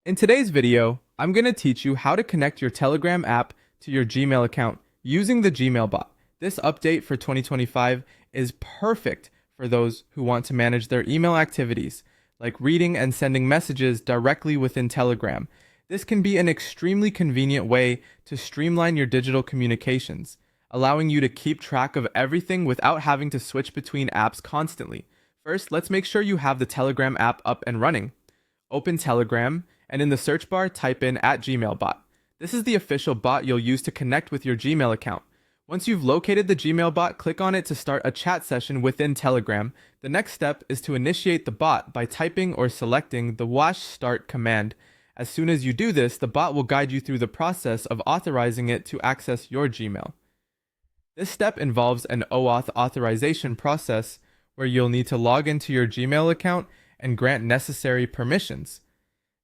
In today's video, I'm going to teach you how to connect your Telegram app to your Gmail account using the Gmail bot. This update for 2025 is perfect for those who want to manage their email activities, like reading and sending messages directly within Telegram. This can be an extremely convenient way to streamline your digital communications, allowing you to keep track of everything without having to switch between apps constantly. First, let's make sure you have the Telegram app up and running. Open Telegram, and in the search bar, type in @GmailBot. This is the official bot you'll use to connect with your Gmail account. Once you've located the Gmail bot, click on it to start a chat session within Telegram. The next step is to initiate the bot by typing or selecting the #start command. As soon as you do this, the bot will guide you through the process of authorizing it to access your Gmail. This step involves an OAuth authorization process where you'll need to log into your Gmail account and grant necessary permissions.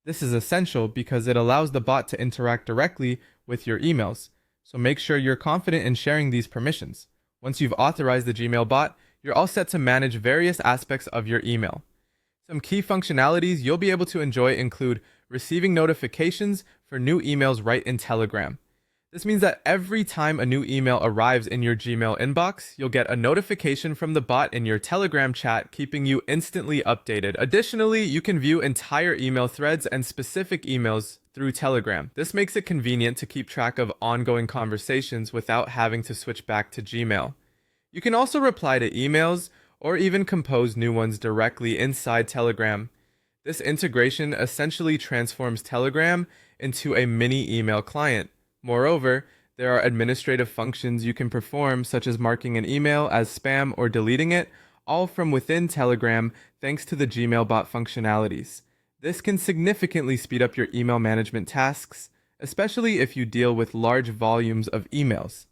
This is essential because it allows the bot to interact directly with your emails, so make sure you're confident in sharing these permissions. Once you've authorized the Gmail bot, you're all set to manage various aspects of your email. Some key functionalities you'll be able to enjoy include receiving notifications for new emails right in Telegram. This means that every time a new email arrives in your Gmail inbox, you'll get a notification from the bot in your Telegram chat, keeping you instantly updated. Additionally, you can view entire email threads and specific emails through Telegram. This makes it convenient to keep track of ongoing conversations without having to switch back to Gmail. You can also reply to emails or even compose new ones directly inside Telegram. This integration essentially transforms Telegram into a mini email client. Moreover, there are administrative functions you can perform, such as marking an email as spam or deleting it, all from within Telegram thanks to the Gmail bot functionalities. This can significantly speed up your email management tasks, especially if you deal with large volumes of emails.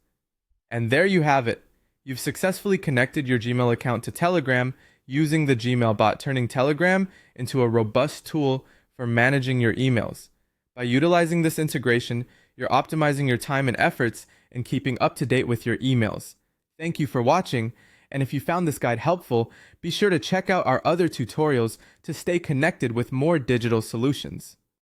And there you have it. You've successfully connected your Gmail account to Telegram using the Gmail bot, turning Telegram into a robust tool for managing your emails. By utilizing this integration, you're optimizing your time and efforts in keeping up to date with your emails. Thank you for watching, and if you found this guide helpful, be sure to check out our other tutorials to stay connected with more digital solutions.